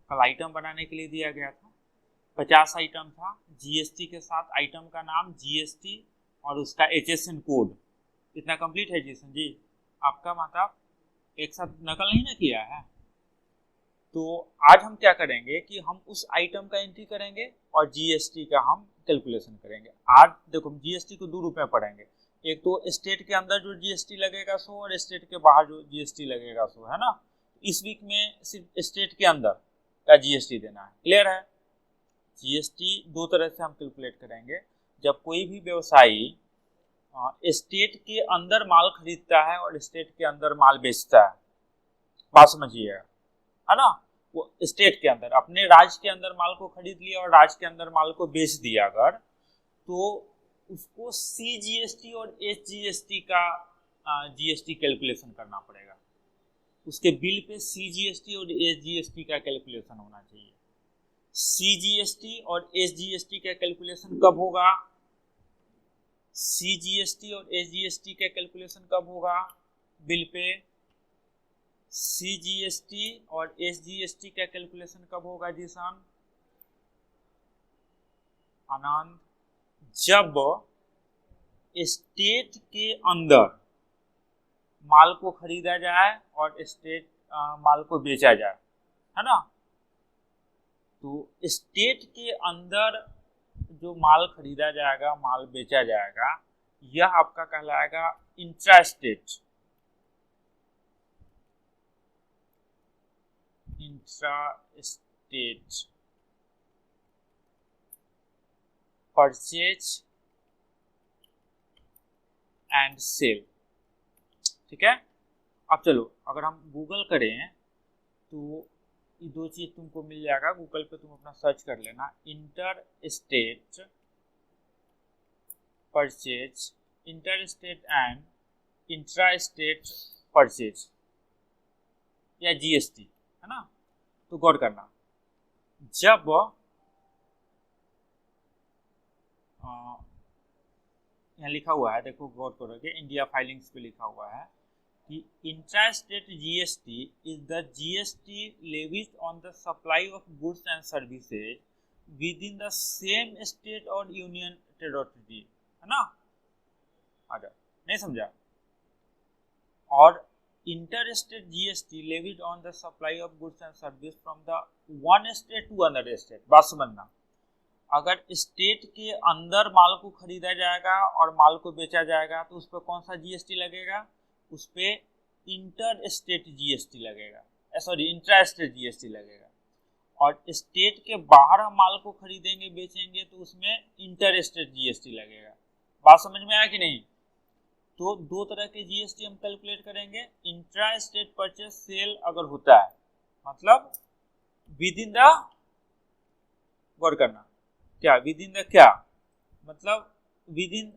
कल आइटम बनाने के लिए दिया गया था, 50 आइटम था, जीएसटी के साथ आइटम का नाम, जीएसटी और उसका एचएसएन कोड। इतना कंप्लीट है जीसन जी आपका, मतलब एक साथ नकल नहीं ना किया है। तो आज हम क्या करेंगे कि हम उस आइटम का एंट्री करेंगे और जीएसटी का हम कैलकुलेशन करेंगे। आज देखो हम जीएसटी को दो रूप में पढ़ेंगे, एक तो स्टेट के अंदर जो जीएसटी लगेगा सो, और स्टेट के बाहर जो जीएसटी लगेगा सो, है ना। इस वीक में सिर्फ स्टेट के अंदर का जीएसटी देना है, क्लियर है। जीएसटी दो तरह से हम कैलकुलेट करेंगे। जब कोई भी व्यवसायी स्टेट के अंदर माल खरीदता है और स्टेट के अंदर माल बेचता है, बात समझिएगा, है ना। वो स्टेट के अंदर अपने राज्य के अंदर माल को खरीद लिया और राज्य के अंदर माल को बेच दिया अगर, तो उसको सीजीएसटी और एसजीएसटी का जीएसटी कैलकुलेशन करना पड़ेगा। उसके बिल पे सीजीएसटी और एसजीएसटी का कैलकुलेशन होना चाहिए। सीजीएसटी और एसजीएसटी का कैलकुलेशन कब होगा? सीजीएसटी और एसजीएसटी का कैलकुलेशन कब होगा बिल पे? सीजीएसटी और एसजीएसटी का कैलकुलेशन कब होगा जी सन आनंद? जब स्टेट के अंदर माल को खरीदा जाए और स्टेट माल को बेचा जाए, है ना। तो स्टेट के अंदर जो माल खरीदा जाएगा, माल बेचा जाएगा, यह आपका कहलाएगा intra state purchase and sale, ठीक है। अब चलो अगर हम गूगल करें तो ये दो चीज तुमको मिल जाएगा, गूगल पे तुम अपना सर्च कर लेना, inter state purchase, inter state and intra state purchase या जीएसटी, है ना। तो गौर करना, जब यहाँ लिखा हुआ है, देखो गौर करोगे, इंडिया फाइलिंग्स पे लिखा हुआ है कि intra state GST is the GST levied on the supply of goods and services within the same state और यूनियन टेरिटरी, है ना। आजा नहीं समझा? और inter state GST levied on the supply of goods and service from the one state to another state. बात समझना, अगर स्टेट के अंदर माल को खरीदा जाएगा और माल को बेचा जाएगा तो उस पर कौन सा जीएसटी लगेगा? उस पर इंटर स्टेट जीएसटी लगेगा, सॉरी इंट्रा स्टेट जीएसटी लगेगा। और स्टेट के बाहर हम माल को खरीदेंगे बेचेंगे तो उसमें इंटर स्टेट जीएसटी लगेगा। बात समझ में आया कि नहीं? तो दो तरह के जीएसटी हम कैलकुलेट करेंगे। इंट्रा स्टेट परचेज सेल अगर होता है, मतलब विद इन द, गौर करना, क्या विद इन द, क्या मतलब with in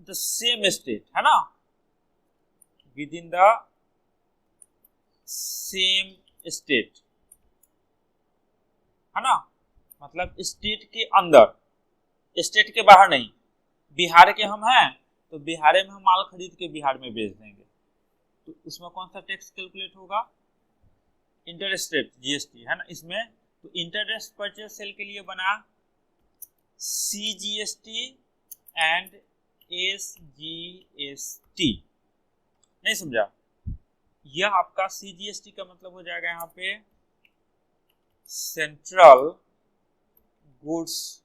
the same state, है ना, with in the same state, है ना, मतलब स्टेट के अंदर, स्टेट के बाहर नहीं। बिहार के हम हैं तो बिहार में हम माल खरीद के बिहार में बेच देंगे, तो उसमें कौन सा टैक्स कैलकुलेट होगा? इंटर स्टेट जीएसटी, है ना। इसमें तो इंटर स्टेट परचेज सेल के लिए बना सीजीएसटी एंड एसजीएसटी, नहीं समझा? यह आपका सीजीएसटी का मतलब हो जाएगा यहाँ पे सेंट्रल गुड्स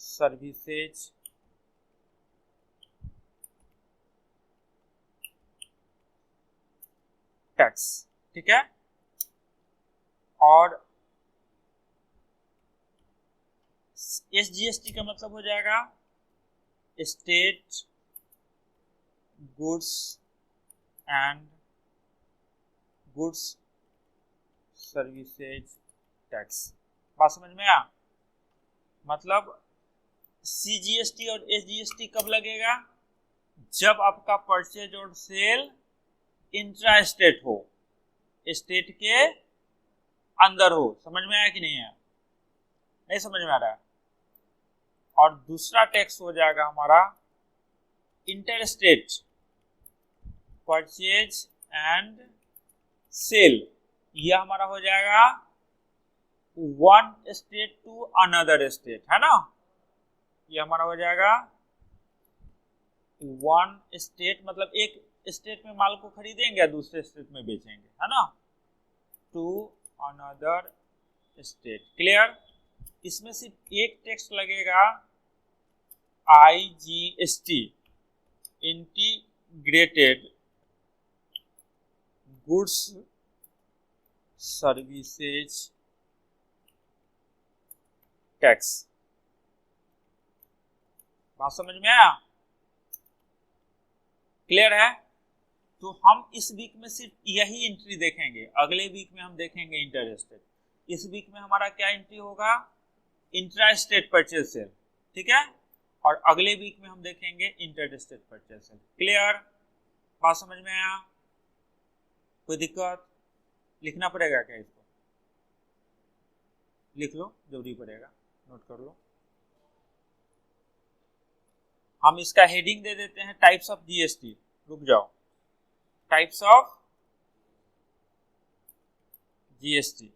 सर्विसेज टैक्स, ठीक है। और एसजीएसटी का मतलब हो जाएगा state goods and goods services tax. बात समझ में आया? मतलब सीजीएसटी और एसजीएसटी कब लगेगा? जब आपका परचेज और सेल इंट्रा स्टेट हो, स्टेट के अंदर हो। समझ में आया कि नहीं है? नहीं समझ में आ रहा है? और दूसरा टैक्स हो जाएगा हमारा inter state purchase and sale, यह हमारा हो जाएगा one state to another state, है ना, ये हमारा हो जाएगा वन स्टेट, मतलब एक स्टेट में माल को खरीदेंगे या दूसरे स्टेट में बेचेंगे, है ना, टू अनदर स्टेट। क्लियर? इसमें सिर्फ एक टेक्स्ट लगेगा, IGST, integrated goods services tax. बात समझ में आया? क्लियर है? तो हम इस वीक में सिर्फ यही एंट्री देखेंगे, अगले वीक में हम देखेंगे इंटर स्टेट। इस वीक में हमारा क्या एंट्री होगा? इंट्रा स्टेट परचेज सेल, ठीक है, और अगले वीक में हम देखेंगे inter state purchase sale. Clear? बात समझ में आया? कोई दिक्कत? लिखना पड़ेगा क्या इसको? लिख लो, जरूरी पड़ेगा, नोट कर लो। हम इसका हेडिंग दे देते हैं टाइप्स ऑफ जीएसटी। रुक जाओ, टाइप्स ऑफ जीएसटी।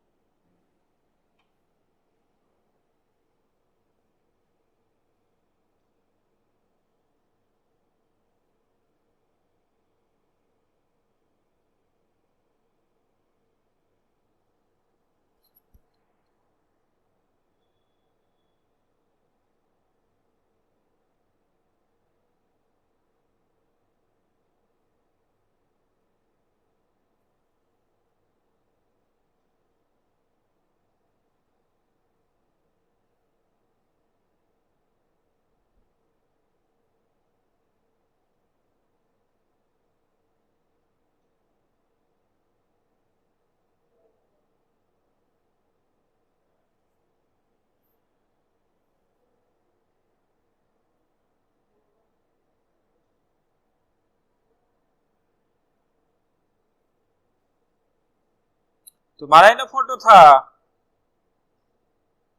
तुम्हारा ही ना फोटो था,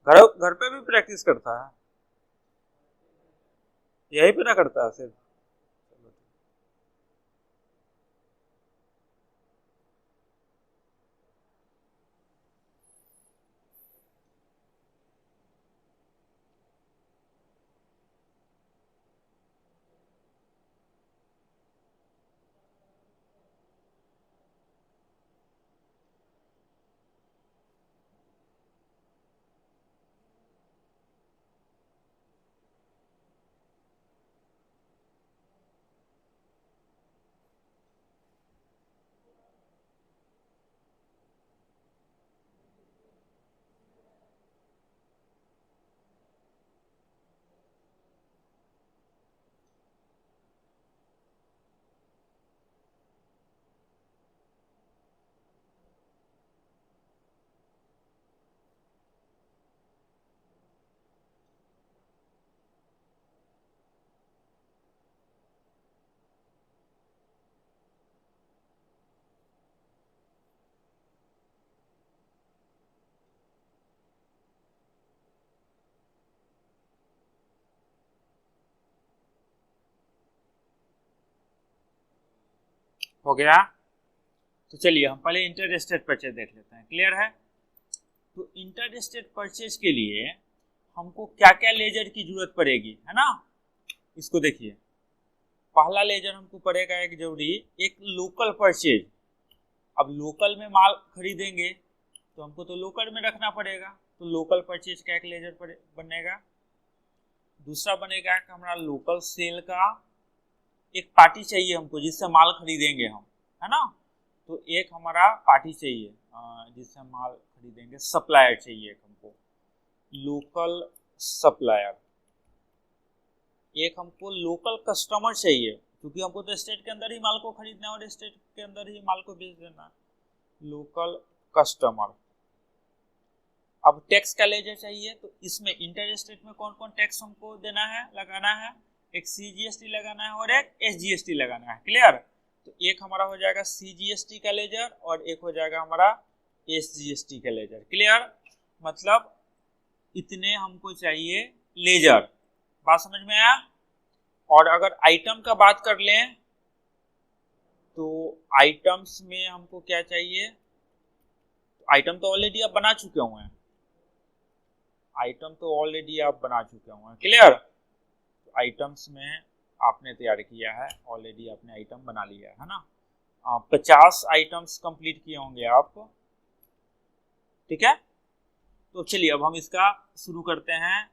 घर पे भी प्रैक्टिस करता है, यही पे ना करता है सिर्फ। हो गया? तो चलिए हम पहले इंटर स्टेट परचेज देख लेते हैं। क्लियर है? तो इंटर स्टेट परचेज के लिए हमको क्या क्या लेजर की जरूरत पड़ेगी, है ना, इसको देखिए। पहला लेजर हमको पड़ेगा एक जरूरी, एक लोकल परचेज। अब लोकल में माल खरीदेंगे तो हमको तो लोकल में रखना पड़ेगा, तो लोकल परचेज का एक लेजर बनेगा। दूसरा बनेगा कि हमारा लोकल सेल का एक पार्टी चाहिए हमको, जिससे माल खरीदेंगे हम, है ना, तो एक हमारा पार्टी चाहिए जिससे माल खरीदेंगे। सप्लायर चाहिए एक हमको, लोकल सप्लायर। एक हमको लोकल कस्टमर चाहिए, क्योंकि हमको तो स्टेट के अंदर ही माल को खरीदना है और स्टेट के अंदर ही माल को बेच देना है, लोकल कस्टमर। अब टैक्स का लेजर चाहिए, तो इसमें इंटर स्टेट में कौन कौन टैक्स हमको देना है, लगाना है, एक CGST लगाना है और एक SGST लगाना है। क्लियर? तो एक हमारा हो जाएगा CGST का लेजर और एक हो जाएगा हमारा SGST का लेजर। क्लियर? मतलब इतने हमको चाहिए लेजर। बात समझ में आया? और अगर आइटम का बात कर लें तो आइटम्स में हमको क्या चाहिए, आइटम तो ऑलरेडी आप बना चुके हुए हैं, आइटम तो ऑलरेडी आप बना चुके होंगे, क्लियर। आइटम्स में आपने तैयार किया है, ऑलरेडी आपने आइटम बना लिया है ना। 50 आइटम्स कंप्लीट किए होंगे आप, ठीक है। तो चलिए अब हम इसका शुरू करते हैं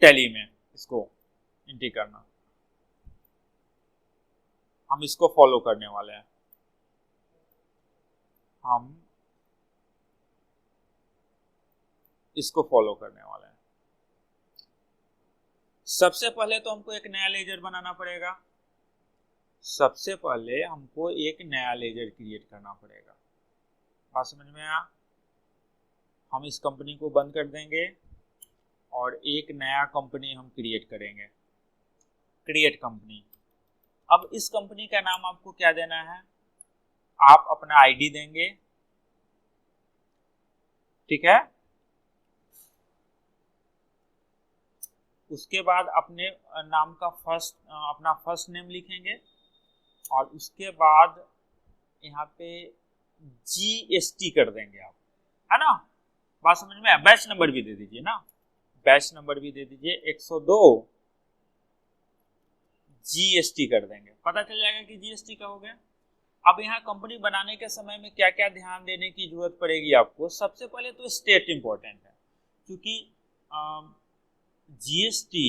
टैली में इसको एंट्री करना। हम इसको फॉलो करने वाले हैं, हम इसको फॉलो करने वाले हैं। सबसे पहले तो हमको एक नया लेजर बनाना पड़ेगा, सबसे पहले हमको एक नया लेजर क्रिएट करना पड़ेगा। बात समझ में आया। हम इस कंपनी को बंद कर देंगे और एक नया कंपनी हम क्रिएट करेंगे, क्रिएट कंपनी। अब इस कंपनी का नाम आपको क्या देना है, आप अपना आईडी देंगे, ठीक है। उसके बाद अपने नाम का अपना फर्स्ट नेम लिखेंगे और उसके बाद यहाँ पे GST कर देंगे आप, है ना। बात समझ में। बैच नंबर भी दे दीजिए ना, बैच नंबर भी दे दीजिए 102, GST कर देंगे, पता चल जाएगा कि GST का हो गया। अब यहाँ कंपनी बनाने के समय में क्या क्या ध्यान देने की जरूरत पड़ेगी आपको। सबसे पहले तो स्टेट इंपॉर्टेंट है, क्योंकि GST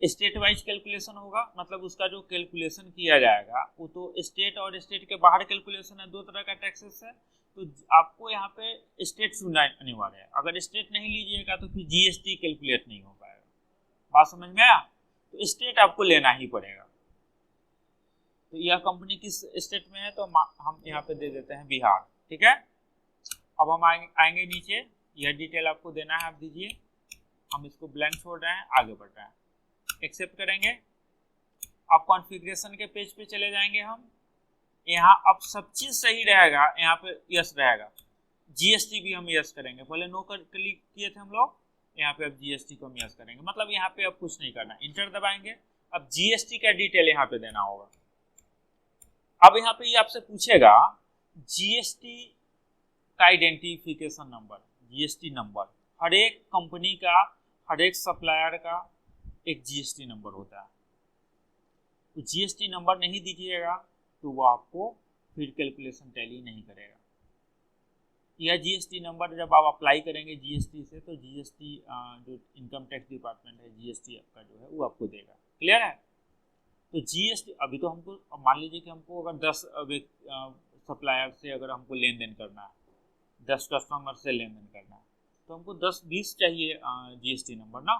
स्टेट वाइज कैलकुलेशन होगा, मतलब उसका जो कैलकुलेशन किया जाएगा वो तो स्टेट और स्टेट के बाहर कैलकुलेशन है। दो तरह का टैक्सेस है, तो आपको यहाँ पे स्टेट चुनना अनिवार्य है। अगर स्टेट नहीं लीजिएगा तो फिर GST कैलकुलेट नहीं हो पाएगा। बात समझ में आया। तो स्टेट आपको लेना ही पड़ेगा। तो यह कंपनी किस स्टेट में है, तो हम यहाँ पे दे देते हैं बिहार, ठीक है। अब हम आएंगे नीचे, यह डिटेल आपको देना है, आप दीजिए। हम इसको ब्लैंक छोड़ रहे हैं, आगे बढ़ रहे हैं, एक्सेप्ट करेंगे। अब कॉन्फ़िगरेशन के पेज पे चले जाएंगे हम। यहाँ अब सब चीज सही रहेगा, यहाँ पे यस रहेगा। GST भी हम यस करेंगे, पहले नो कर क्लिक किए थे हम लोग, यहाँ पे अब GST को हम यस करेंगे। मतलब यहाँ पे अब कुछ नहीं करना, इंटर दबाएंगे। अब GST का डिटेल यहाँ पे देना होगा। अब यहाँ पे ये आपसे पूछेगा GST का आइडेंटिफिकेशन नंबर, GST नंबर। हर एक कंपनी का, हर एक सप्लायर का एक GST नंबर होता है। तो GST नंबर नहीं दीजिएगा तो वो आपको फिर कैलकुलेशन टैली नहीं करेगा। यह GST नंबर जब आप अप्लाई करेंगे GST से, तो GST जो इनकम टैक्स डिपार्टमेंट है, GST आपका जो है वो आपको देगा। क्लियर है। तो GST अभी तो हमको, मान लीजिए कि हमको अगर 10 सप्लायर से अगर हमको लेन देन करना है, 10 कस्टमर से लेन देन करना है, तो हमको 10-20 चाहिए GST नंबर ना।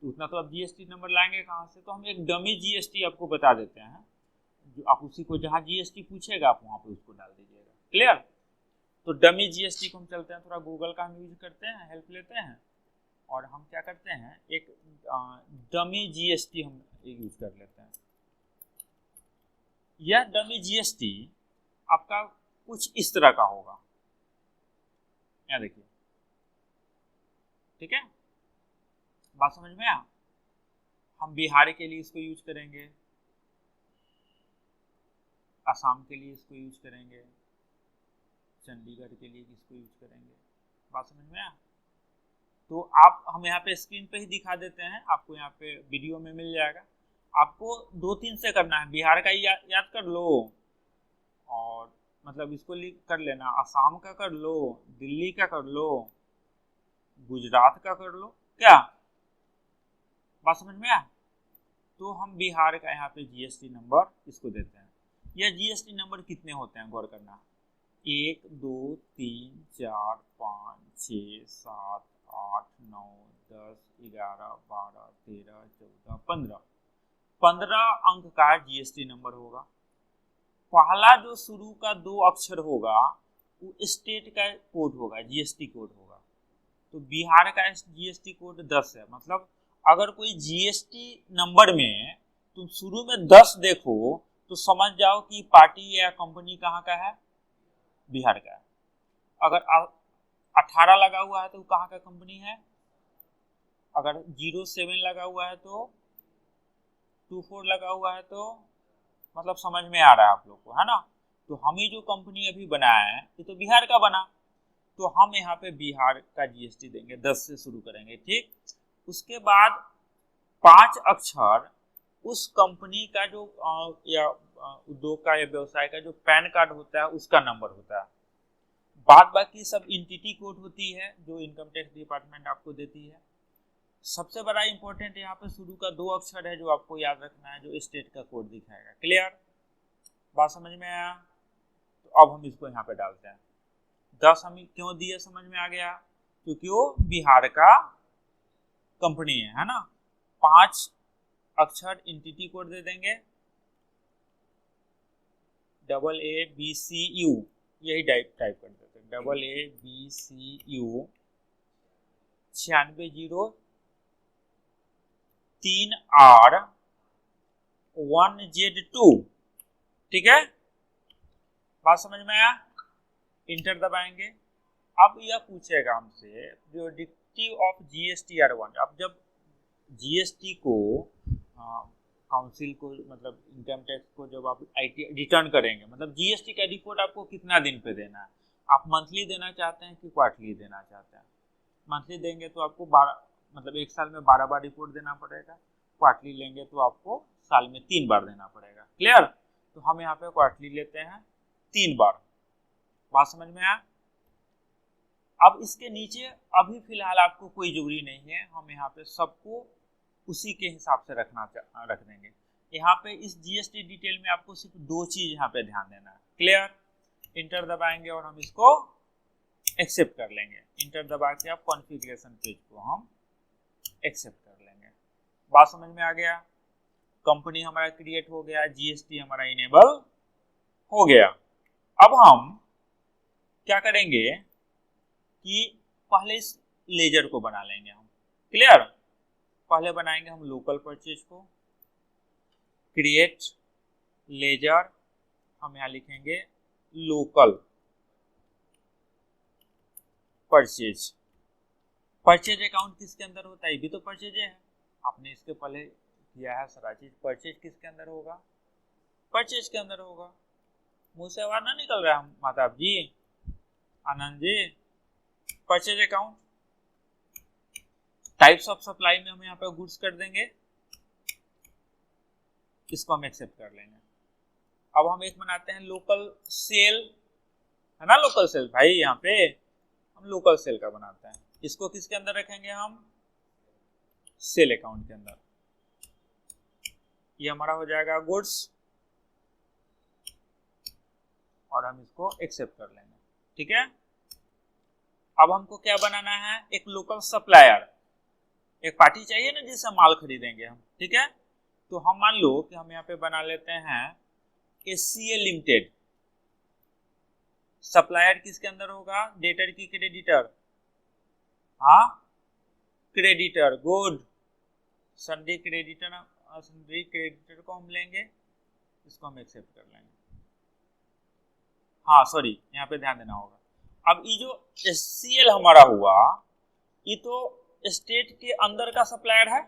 तो उतना तो आप GST नंबर लाएंगे कहाँ से। तो हम एक डमी GST आपको बता देते हैं, जो आप उसी को जहाँ GST पूछेगा आप वहाँ पे उसको डाल दीजिएगा। क्लियर। तो डमी GST को हम चलते हैं, थोड़ा गूगल का हम यूज करते हैं, हेल्प लेते हैं, और हम क्या करते हैं एक डमी GST हम यूज कर लेते हैं। यह डमी GST आपका कुछ इस तरह का होगा, यहाँ देखिए, ठीक है। बात समझ में आया। हम बिहार के लिए इसको यूज करेंगे, असम के लिए इसको यूज करेंगे, चंडीगढ़ के लिए इसको यूज करेंगे। बात समझ में आया। तो आप, हम यहाँ पे स्क्रीन पे ही दिखा देते हैं, आपको यहाँ पे वीडियो में मिल जाएगा। आपको 2-3 से करना है। बिहार का याद कर लो, और मतलब इसको कर लेना, असम का कर लो, दिल्ली का कर लो, गुजरात का कर लो। क्या बात समझ में आया। तो हम बिहार का यहाँ पे GST नंबर इसको देते हैं। यह GST नंबर कितने होते हैं गौर करना, 1 2 3 4 5 6 7 8 9 10 11 12 13 14 15 अंक का GST नंबर होगा। पहला जो शुरू का 2 अक्षर होगा वो स्टेट का कोड होगा, GST कोड होगा। तो बिहार का GST कोड 10 है। मतलब अगर कोई GST नंबर में तुम शुरू में 10 देखो तो समझ जाओ कि पार्टी या कंपनी कहाँ का है, बिहार का है। अगर 18 लगा हुआ है तो कहाँ का कंपनी है। अगर 07 लगा हुआ है तो 24 लगा हुआ है तो मतलब समझ में आ रहा है आप लोग को, है ना। तो हम ही जो कंपनी अभी बनाया है ये तो बिहार का बना। तो हम यहाँ पे बिहार का जीएसटी देंगे, 10 से शुरू करेंगे, ठीक। उसके बाद 5 अक्षर उस कंपनी का जो या उद्योग का या व्यवसाय का जो पैन कार्ड होता है उसका नंबर होता है। बाद बाकी सब एंटिटी कोड होती है जो इनकम टैक्स डिपार्टमेंट आपको देती है। सबसे बड़ा इंपॉर्टेंट यहाँ पे शुरू का 2 अक्षर है जो आपको याद रखना है, जो स्टेट का कोड दिखाएगा। क्लियर, बात समझ में आया? तो अब हम इसको यहाँ पे डालते हैं। 10 हम क्यों दिए, समझ में आ गया, क्योंकि वो बिहार का कंपनी है ना। 5 अक्षर एंटिटी कोड दे देंगे, AABCU, यही टाइप कर देते हैं, AABCU 9603R1Z2, ठीक है, बात समझ में आया? इंटर दबाएंगे। अब यह पूछेगा हमसे प्रियोडिक्टिव ऑफ GSTR1। अब जब जीएसटी को काउंसिल को, मतलब इनकम टैक्स को जब आप आईटी रिटर्न करेंगे, मतलब जीएसटी का रिपोर्ट आपको कितना दिन पे देना है, आप मंथली देना चाहते हैं कि क्वार्टरली देना चाहते हैं? मंथली देंगे तो आपको 12, मतलब एक साल में 12 बार रिपोर्ट देना पड़ेगा। क्वार्टरली लेंगे तो आपको साल में 3 बार देना पड़ेगा। क्लियर, तो हम यहाँ पे क्वार्टरली लेते हैं 3 बार। बात समझ में आया? अब इसके नीचे अभी फिलहाल आपको कोई जरूरी नहीं है, हम यहाँ पे सबको उसी के हिसाब से रख देंगे। यहाँ पे इस जीएसटी डिटेल में आपको सिर्फ 2 चीज यहाँ पे ध्यान देना है। क्लियर, इंटर दबाएंगे और हम इसको एक्सेप्ट कर लेंगे। इंटर दबा के आप कॉन्फ़िगरेशन पेज को हम एक्सेप्ट कर लेंगे। बात समझ में आ गया? कंपनी हमारा क्रिएट हो गया, जीएसटी हमारा इनेबल हो गया। अब हम क्या करेंगे कि पहले इस लेजर को बना लेंगे हम। क्लियर, पहले बनाएंगे हम लोकल परचेज को, क्रिएट लेजर, हम यहाँ लिखेंगे लोकल परचेज। परचेज अकाउंट किसके अंदर होता है? ये भी तो परचेज है, आपने इसके पहले किया है सारा चीज। परचेज किसके अंदर होगा? परचेज के अंदर होगा। मुंह से आवाज ना निकल रहा है माताब ji, Anand ji. Purchase account, types of supply में हम यहाँ पे गुड्स कर देंगे, इसको हम एक्सेप्ट कर लेंगे। अब हम एक बनाते हैं लोकल सेल, है ना, लोकल सेल भाई, यहाँ पे हम लोकल सेल का बनाते हैं। इसको किसके अंदर रखेंगे हम? सेल अकाउंट के अंदर। ये हमारा हो जाएगा गुड्स और हम इसको एक्सेप्ट कर लेंगे। ठीक है, अब हमको क्या बनाना है? एक लोकल सप्लायर, एक पार्टी चाहिए ना जिससे माल खरीदेंगे हम। ठीक है, तो हम मान लो कि हम यहाँ पे बना लेते हैं HCL लिमिटेड। सप्लायर किसके अंदर होगा? डेटर की क्रेडिटर, हाँ क्रेडिटर, गुड। सन्ड्री क्रेडिटर को हम लेंगे, इसको हम एक्सेप्ट कर लेंगे। हाँ सॉरी, यहाँ पे ध्यान देना होगा। अब ये जो HCL हमारा हुआ, ये तो स्टेट के अंदर का सप्लायर है,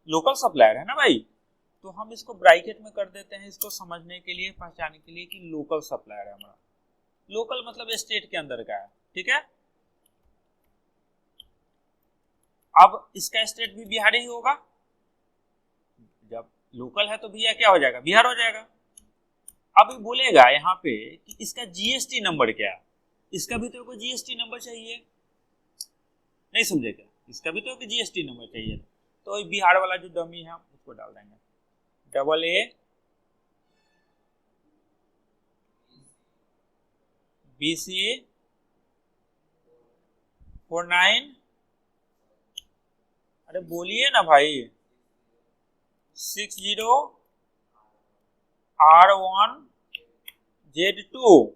लोकल सप्लायर है ना भाई। तो हम इसको ब्रैकेट में कर देते हैं, इसको समझने के लिए, पहचानने के लिए कि लोकल सप्लायर है हमारा। लोकल मतलब स्टेट के अंदर का है। ठीक है, अब इसका स्टेट भी बिहार ही होगा। जब लोकल है तो भैया क्या हो जाएगा? बिहार हो जाएगा। अब ये बोलेगा यहाँ पे कि इसका जीएसटी नंबर क्या है? इसका भी तो कोई जीएसटी नंबर चाहिए, नहीं समझे क्या? इसका भी तो जीएसटी नंबर चाहिए। तो बिहार वाला जो डमी है उसको डाल देंगे, AABC49, अरे बोलिए ना भाई, 60R1Z2।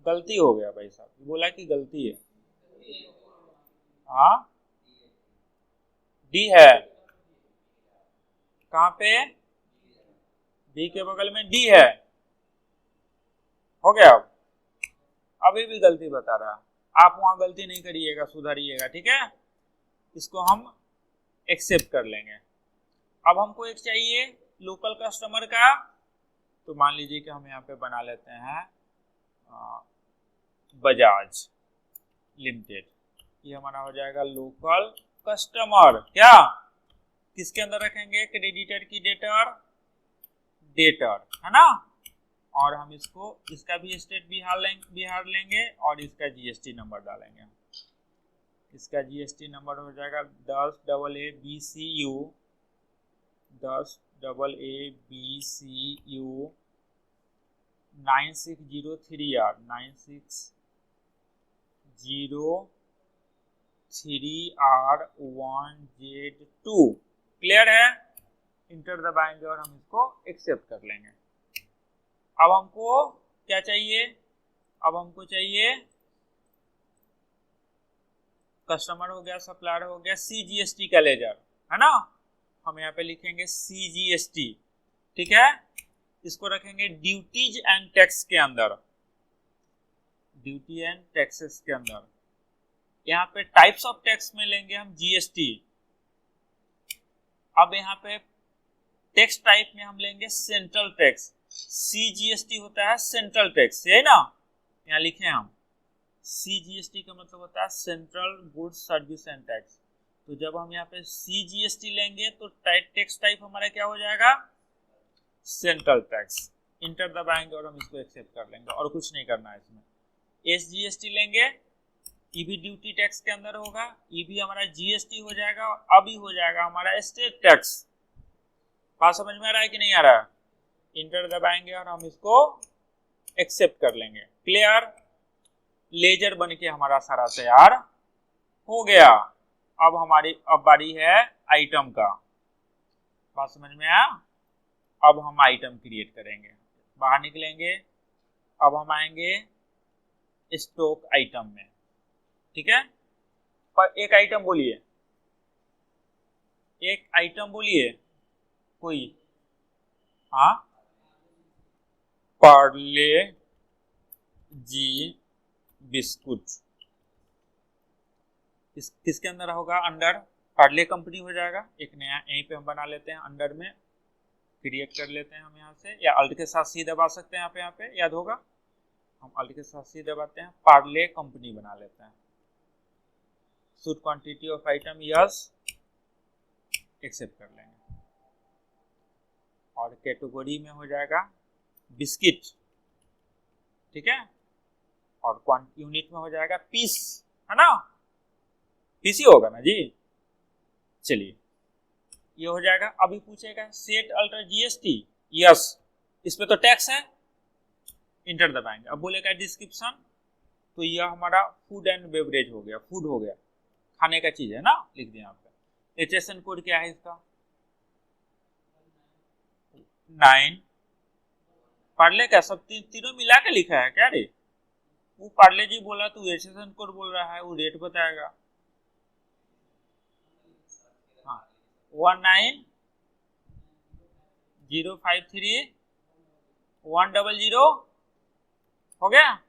गलती हो गया भाई साहब, बोला कि गलती है। हाँ डी है, कहाँ पे? बी के बगल में डी है, हो गया। अभी भी गलती बता रहा, आप वहां गलती नहीं करिएगा, सुधारिएगा। ठीक है, इसको हम एक्सेप्ट कर लेंगे। अब हमको एक चाहिए लोकल कस्टमर का, तो मान लीजिए कि हम यहाँ पे बना लेते हैं बजाज लिमिटेड। ये हमारा हो जाएगा लोकल कस्टमर। क्या किसके अंदर रखेंगे? क्रेडिटर की डेटर, डेटर है ना। और हम इसका भी स्टेट बिहार लेंगे और इसका जीएसटी नंबर डालेंगे। इसका जीएसटी नंबर हो जाएगा 10AABCU 9603R 9603R1Z2। क्लियर है? इंटर दबाएंगे और हम इसको एक्सेप्ट कर लेंगे। अब हमको क्या चाहिए? अब हमको चाहिए कस्टमर हो गया, सप्लायर हो गया, CGST का लेजर है ना। हम यहाँ पे लिखेंगे CGST, ठीक है। इसको रखेंगे ड्यूटीज एंड टैक्स के अंदर, ड्यूटी एंड टैक्सेस के अंदर। यहाँ पे टाइप्स ऑफ टैक्स में लेंगे हम GST। अब यहाँ पे टैक्स टाइप में हम लेंगे सेंट्रल टैक्स। CGST होता है सेंट्रल टैक्स, है ना। यहाँ लिखे हम CGST का मतलब होता है central goods service and tax. तो जब हम यहाँ पे CGST लेंगे तो टैक्स टाइप हमारा क्या हो जाएगा? Central tax. इंटर दबाएंगे और हम इसको एक्सेप्ट कर लेंगे और कुछ नहीं करना है इसमें। SGST लेंगे, ये भी ड्यूटी टैक्स के अंदर होगा, ये भी हमारा GST हो जाएगा। अभी हो जाएगा हमारा स्टेट टैक्स। बात समझ में आ रहा है कि नहीं आ रहा है? इंटर दबाएंगे और हम इसको एक्सेप्ट कर लेंगे। क्लियर? लेजर बन के हमारा सारा तैयार हो गया। अब बारी है आइटम का। बात समझ में आया? अब हम आइटम क्रिएट करेंगे। बाहर निकलेंगे, अब हम आएंगे स्टॉक आइटम में, ठीक है। पर एक आइटम बोलिए, एक आइटम बोलिए कोई। हाँ, पार्ले जी बिस्कुट। किसके अंदर होगा? अंडर पार्ले कंपनी हो जाएगा। एक नया यहीं पे हम बना लेते हैं, अंडर में क्रिएट कर लेते हैं हम यहाँ से, या अल्ट के साथ सी दबा सकते हैं। यहाँ पे याद होगा, हम अल्ट के साथ सी दबाते हैं, पार्ले कंपनी बना लेते हैं। Should quantity of item yes, accept कर लेंगे। और कैटेगरी में हो जाएगा बिस्किट, ठीक है। और यूनिट में हो जाएगा पीस, है ना। पीस ही होगा ना जी। चलिए, ये हो जाएगा। अभी पूछेगा सेट अल्टर GST, यस, इस पे तो टैक्स है। इंटर दबाएंगे। अब बोलेगा डिस्क्रिप्शन, तो यह हमारा फूड एंड बेवरेज हो गया, फूड हो गया, खाने का चीज है ना, लिख दिया यहाँ पे। HSN कोड क्या है इसका? 9। पार्ले का सब तीनों मिला के लिखा है क्या रे? वो पार्ले जी बोला, तू HSN कोड बोल रहा है, वो रेट बताएगा। हाँ, 19,053,100 हो गया।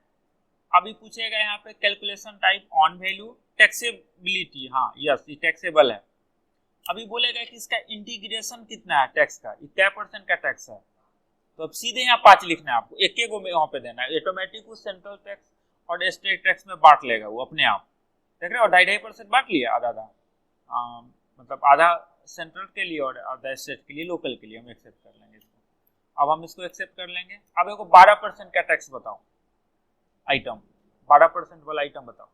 अभी पूछेगा यहाँ पे calculation type on value taxability, हाँ यस, ये टैक्सेबल है। अभी बोलेगा कि इसका इंटीग्रेशन कितना है टैक्स का, ये क्या % का टैक्स है। तो अब सीधे यहाँ 5 लिखना है आपको, एक गो में वहां पे देना है। ऑटोमेटिक वो सेंट्रल टैक्स और स्टेट टैक्स में बांट लेगा वो अपने आप, देख रहे हो। 2.5% बांट लिया, आधा आधा, मतलब आधा सेंट्रल के लिए और आधा स्टेट के लिए, लोकल के लिए। हम एक्सेप्ट कर लेंगे इसको। अब हम इसको एक्सेप्ट कर लेंगे। अब एक 12% का टैक्स बताओ आइटम, 12% वाला आइटम बताओ।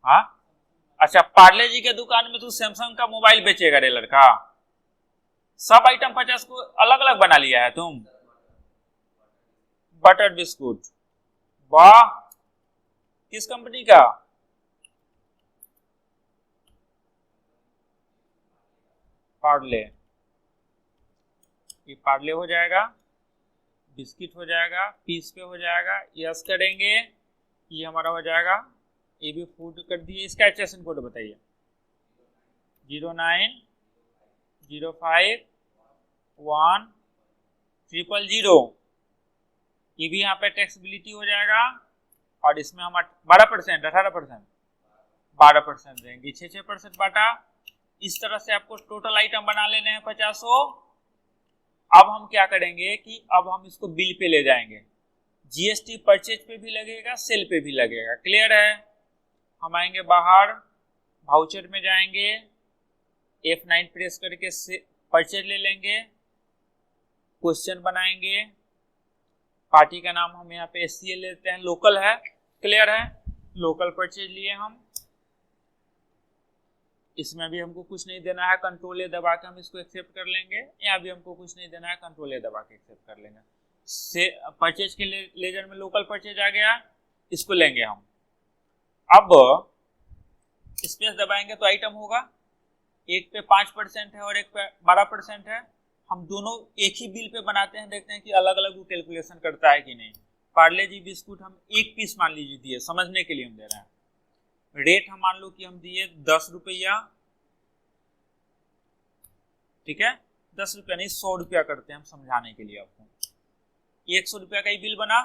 हाँ, अच्छा, पार्ले जी के दुकान में तू सैमसंग का मोबाइल बेचेगा रे लड़का? सब आइटम 50 को अलग अलग बना लिया है तुम। बटर बिस्कुट, वाह, किस कंपनी का? पार्ले। ये पार्ले हो जाएगा, बिस्किट हो जाएगा, पीस पे हो जाएगा, यस करेंगे, ये हमारा हो जाएगा। ये भी फूड कर दिए। इसका HSN कोड बताइए। 09051000। ये भी यहाँ पे टैक्सेबिलिटी हो जाएगा। और इसमें हम 12%, 18%, 12% देंगे, 6% बांटा। इस तरह से आपको टोटल आइटम बना लेने हैं 50। अब हम क्या करेंगे कि अब हम इसको बिल पे ले जाएंगे। जीएसटी परचेज पे भी लगेगा, सेल पे भी लगेगा। क्लियर है? हम आएंगे बाहर, वाउचर में जाएंगे, F9 प्रेस करके परचेज ले लेंगे, क्वेश्चन बनाएंगे, पार्टी का नाम हम यहाँ पे SCL लेते हैं, लोकल है। क्लियर है? लोकल परचेज लिए हम, इसमें भी हमको कुछ नहीं देना है, कंट्रोल ए दबा के हम इसको एक्सेप्ट कर लेंगे। यहाँ भी हमको कुछ नहीं देना है, कंट्रोल ए दबा के एक्सेप्ट कर लेंगे। से परचेज के लेजर में लोकल परचेज आ गया, इसको लेंगे हम। अब स्पेस दबाएंगे तो आइटम होगा, एक पे 5% है और एक पे 12% है। हम दोनों एक ही बिल पे बनाते हैं, देखते हैं कि अलग अलग वो कैलकुलेशन करता है कि नहीं। पार्ले जी बिस्कुट हम एक पीस मान लीजिए दिए, समझने के लिए हम दे रहे हैं। रेट हम मान लो कि हम दिए 10 रुपया, ठीक है, 10 रुपया नहीं 100 रुपया करते हैं हम समझाने के लिए आपको। 100 रुपया का ही बिल बना,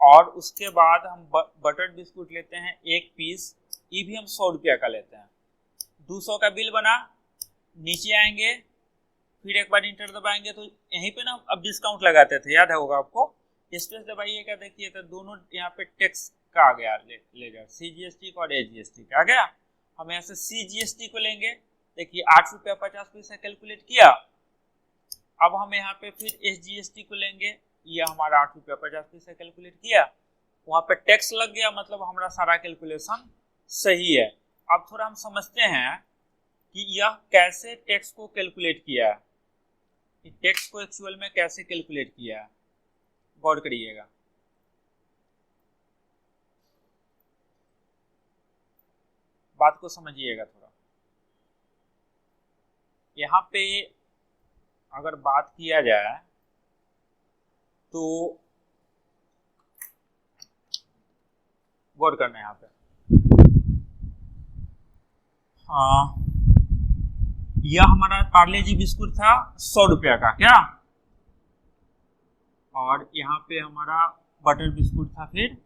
और उसके बाद हम बटर बिस्कुट लेते हैं एक पीस, ये भी हम 100 रुपया का लेते हैं। 200 का बिल बना, नीचे आएंगे, फिर एक बार इंटर दबाएंगे तो यहीं पे ना अब डिस्काउंट लगाते थे, याद होगा आपको। स्पेस दबाइएगा, देखिए तो दोनों यहाँ पे टैक्स का आ गया लेजर, CGST का और AGST का आ गया। हम यहाँ से CGST को लेंगे, देखिए 8 रुपया 50 पैसा कैलकुलेट किया। अब हम यहाँ पे फिर SGST को लेंगे, यह हमारा 8 रुपया 50 पैसा कैलकुलेट किया, वहां पे टैक्स लग गया, मतलब हमारा सारा कैलकुलेशन सही है। अब थोड़ा हम समझते हैं कि यह कैसे टैक्स को कैलकुलेट किया है, टैक्स को एक्चुअल में कैसे कैलकुलेट किया है, गौर करिएगा। बात को समझिएगा थोड़ा। यहाँ पे अगर बात किया जाए तो गौर करना है यहाँ पे। हाँ, यह हमारा पार्ले जी बिस्कुट था 100 रुपया का, क्या, और यहाँ पे हमारा बटर बिस्कुट था फिर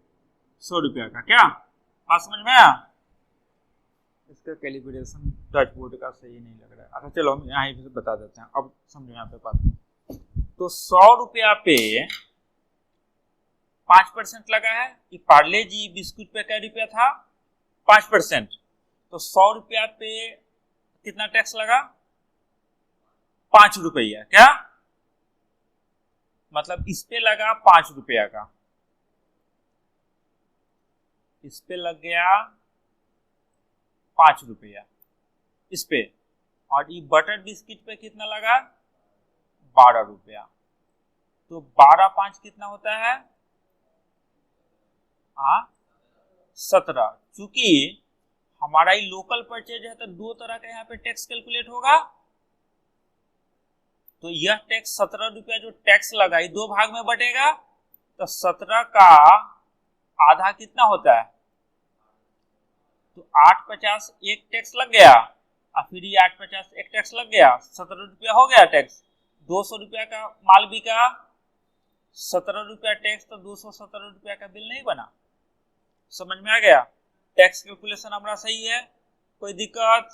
100 रुपया का, क्या बात समझ में आया? इसका कैलिब्रेशन टच बोर्ड का सही नहीं लग रहा है। अच्छा चलो हम यहाँ पे बता देते हैं, अब समझो यहाँ पे बात। तो 100 रुपया पे 5% लगा है कि पार्ले जी बिस्कुट पे क्या रुपया था, 5%। तो 100 रुपया पे कितना टैक्स लगा, 5 रुपया, क्या मतलब इस पे लगा 5 रुपया का, इस पे लग गया 5 रुपया इस पे, और ये बटर बिस्किट पे कितना लगा, 12 रुपया। तो 12 5 कितना होता है, 17। चूंकि हमारा ये लोकल परचेज है तो दो तरह का यहाँ पे टैक्स कैलकुलेट होगा। तो यह टैक्स 17 रुपया जो टैक्स लगा ये दो भाग में बटेगा, तो 17 का आधा कितना होता है, तो 850 एक टैक्स लग गया, और फिर ये 850 एक टैक्स लग गया, 17 रुपया हो गया टैक्स। 200 रुपया का माल बिका, 17 रुपया टैक्स, तो 217 रुपया का बिल नहीं बना। समझ में आ गया? टैक्स कैलकुलेशन हमारा सही है, कोई दिक्कत?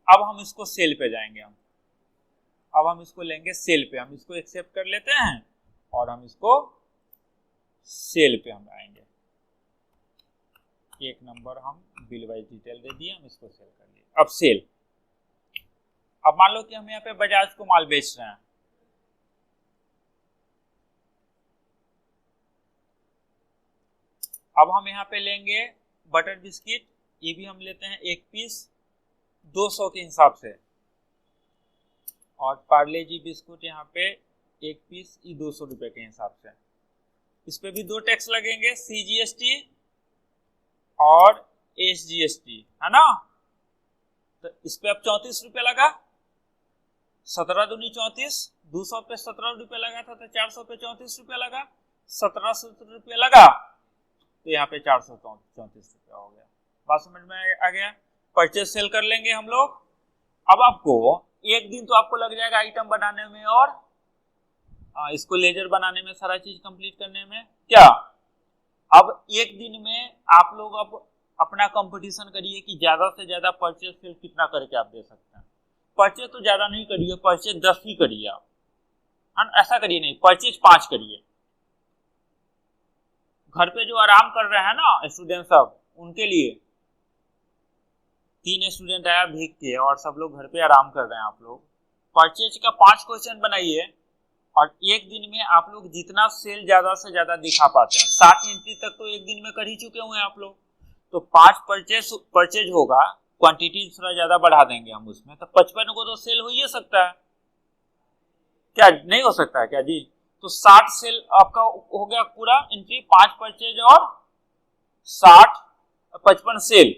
अब हम इसको सेल पे जाएंगे, अब हम इसको लेंगे सेल पे, हम इसको एक्सेप्ट कर लेते हैं और हम इसको सेल पे हम आएंगे। एक नंबर हम बिल वाइज डिटेल दे दिए, हम इसको सेल कर लिए। अब सेल, अब मान लो कि हम यहाँ पे बजाज को माल बेच रहे हैं, अब हम यहाँ पे लेंगे बटर बिस्किट, ये भी हम लेते हैं एक पीस 200 के हिसाब से, और पार्ले जी बिस्कुट यहाँ पे एक पीस ये 200 रुपए के हिसाब से। इस पे भी दो टैक्स लगेंगे, CGST और SGST, है ना। तो इस पे अब 34 रुपये लगा, 17 दूनी 34, 200 पे 17 रुपये लगा था तो 400 पे 34 रुपया लगा, 1770 रुपये लगा, तो यहाँ पे 434 रुपया हो गया। बात समझ में आ गया? परचेज सेल कर लेंगे हम लोग। अब आपको एक दिन तो आपको लग जाएगा आइटम बनाने में और इसको लेजर बनाने में, सारा चीज कंप्लीट करने में, क्या अब एक दिन में आप लोग अब अपना कंपटीशन करिए कि ज्यादा से ज्यादा परचेज सेल कितना करके आप दे सकते हैं। परचेज तो ज्यादा नहीं करिए, परचेज 10 ही करिए आप, ऐसा करिए नहीं, परचेज 5 करिए, घर पे जो आराम कर रहे हैं ना स्टूडेंट सब, उनके लिए 3 स्टूडेंट आया भीग के और सब लोग घर पे आराम कर रहे हैं। आप लोग परचेज का 5 क्वेश्चन बनाइए और एक दिन में आप लोग जितना सेल ज्यादा से ज्यादा दिखा पाते हैं, 60 एंट्री तक तो एक दिन में कर ही चुके हुए हैं आप लोग। तो 5 परचेज होगा, क्वांटिटी थोड़ा ज्यादा बढ़ा देंगे हम उसमें, तो 55 को तो सेल हो ही सकता है, क्या नहीं हो सकता है क्या जी? तो 60 सेल आपका हो गया पूरा एंट्री, 5 परचेज और 55 सेल।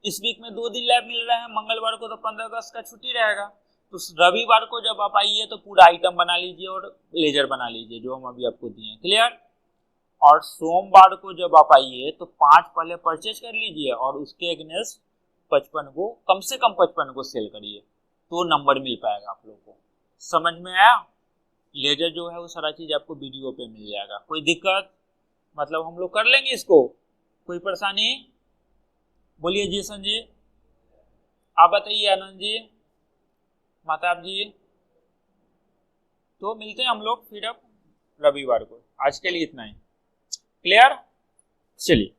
इस वीक में 2 दिन लैब मिल रहे हैं, मंगलवार को तो 15 अगस्त का छुट्टी रहेगा, तो रविवार को जब आप आइए तो पूरा आइटम बना लीजिए और लेजर बना लीजिए जो हम अभी आपको दिए हैं, क्लियर। और सोमवार को जब आप आइए तो 5 पहले परचेज कर लीजिए और उसके अगेंस्ट 55 को, कम से कम 55 को सेल करिए, तो नंबर मिल पाएगा आप लोग को। समझ में आया? लेजर जो है वो सारा चीज आपको वीडियो पे मिल जाएगा। कोई दिक्कत? मतलब हम लोग कर लेंगे इसको, कोई परेशानी? बोलिए जी संजय, आप बताइए आनंद जी, महताब जी। तो मिलते हैं हम लोग फिर अब रविवार को। आज के लिए इतना ही, क्लियर? चलिए।